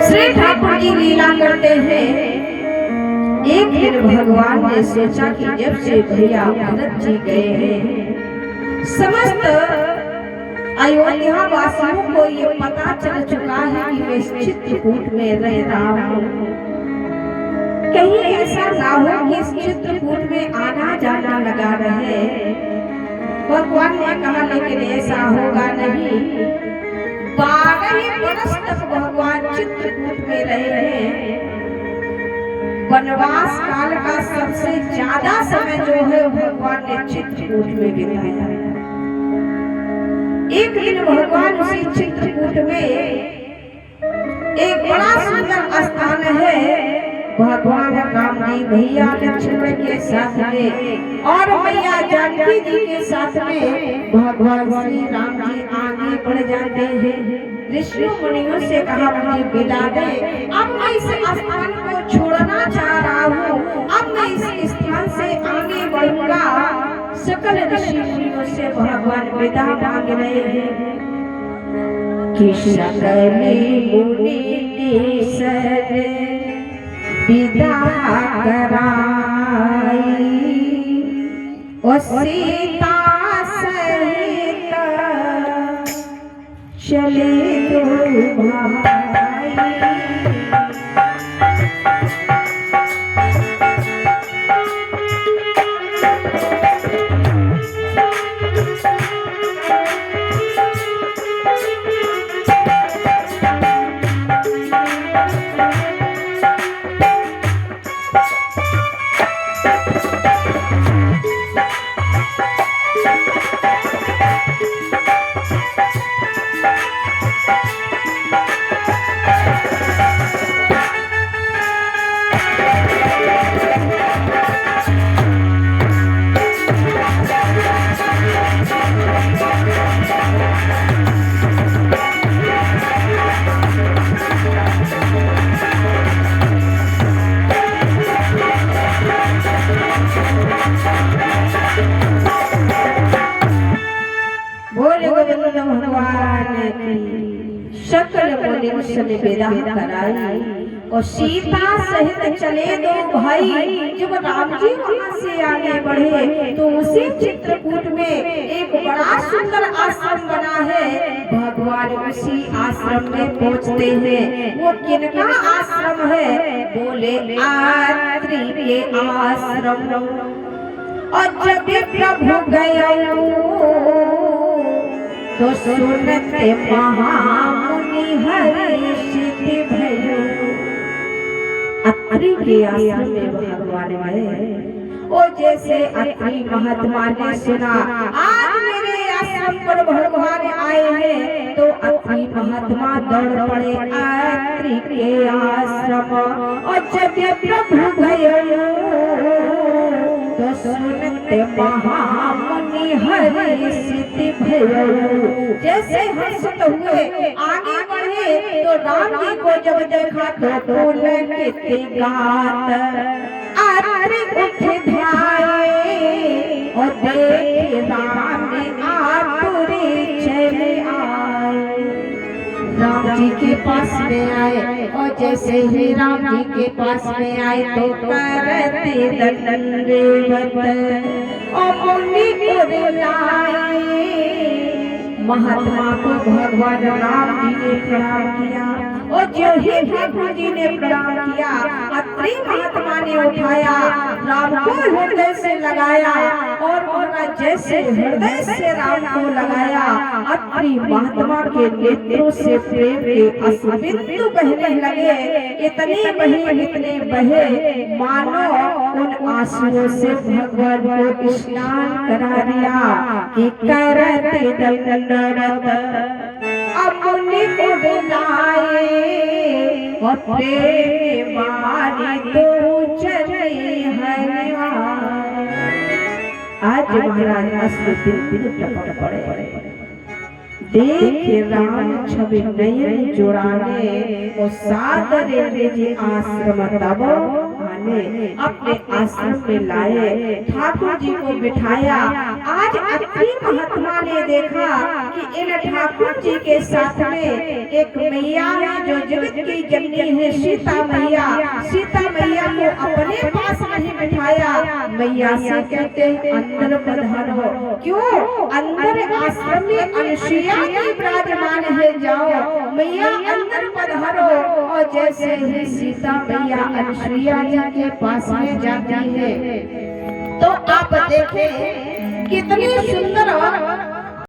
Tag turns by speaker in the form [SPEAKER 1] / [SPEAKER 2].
[SPEAKER 1] श्री ठाकुर जी लीला करते हैं। एक दिन भगवान ने सोचा कि जब से भैया भरत जी गए हैं, समस्त अयोध्या वासियों को ये पता चल चुका है कि मैं इस चित्रकूट में रह रहा हूँ। कहीं ऐसा ना हो कि इस चित्रकूट में आना जाना लगा रहे। भगवान ने कहा लेकिन ऐसा होगा नहीं। 12 वर्ष तक भगवान चित्रकूट में रहे हैं। वनवास काल का सबसे ज्यादा समय जो है भगवान ने चित्रकूट में बिताया। एक दिन भगवान उसी चित्रकूट में एक बड़ा सुंदर स्थान है। भगवान राम जी भैया लक्ष्मण के साथ में और मैया जानकी जी के साथ में भगवान श्री राम जी आगे बढ़ जाते हैं। ऋषि मुनियों से कहा मुझे विदा दे, अब मैं इस स्थान को छोड़ना चाह रहा हूँ, अब मैं इस स्थान से आगे बढ़ूंगा। सकल ऋषि मुनियों से भगवान विदा मांग रहे हैं कि सकल मुनि विदा कराई और सीता सहित चले दो भाई। सकल मुनि से विदा कराई और सीता सहित चले दो भाई। जब राम जी वहाँ से आगे बढ़े तो उसी चित्रकूट में एक बड़ा सुंदर आश्रम बना है। भगवान उसी आश्रम में पहुँचते हैं। वो किनका आश्रम है? बोले आत्रि के आश्रम। और जब प्रभु गए तो सुनते महामुनि हर्षित भयो। अत्रि के आश्रम में भगवान गए और जैसे अत्रि महात्मा ने सुना आज मेरे आश्रम पर भगवान आए हैं, तो अत्रि महात्मा दौड़ पड़े अत्रि के आश्रम। और जब प्रभु गए तो सुनते महामुनि हर्षित भयो। जैसे हर्षित हुए आगे बढ़े तो राम जी को जब देखा तो पुलकित गात अत्रि उठ ध्याए और देखे राम आतुरी चले आए। राम जी के पास में आए और जैसे ही राम जी के पास में आए तो करते दंडवत और मुनि को बुलाए। महात्मा को भगवान राम जी ने प्रणाम किया और जो ही ठाकुर जी ने प्रणाम किया, अत्रि महात्मा ने उठाया, राम को हृदय से लगाया और बोला जैसे हृदय से राम को लगाया, अत्रि महात्मा के नेत्रों से प्रेम के अश्रुबिंदु बहने लगे। इतने बहे मानो उन आंसुओं से भगवान को स्नान करा दिया कि करते दंडवत। अब मुनि को बुलाए और प्रेम वाली तो चले हरियाणा। आज महाराज अश्रुबिंदु टपक पड़े। देख राम छवि नयन जुड़ाने और सादर आश्रम तब ने अपने आश्रम में लाए, ठाकुर जी को बिठाया। आज अत्रि महात्मा ने देखा कि इन ठाकुर जी के साथ में एक मैया है जो जगत की जननी है, सीता मैया। सीता मैया को अपने पास नहीं बिठाया, मैया से कहते हैं अंदर पधारो। क्यों? अंदर आश्रम में अनुसुईया जी विराजमान है, जाओ मैया अंदर पधारो। और जैसे ही सीता मैया अनुसुईया जी के पास में जाती है तो आप देखें कितनी सुंदर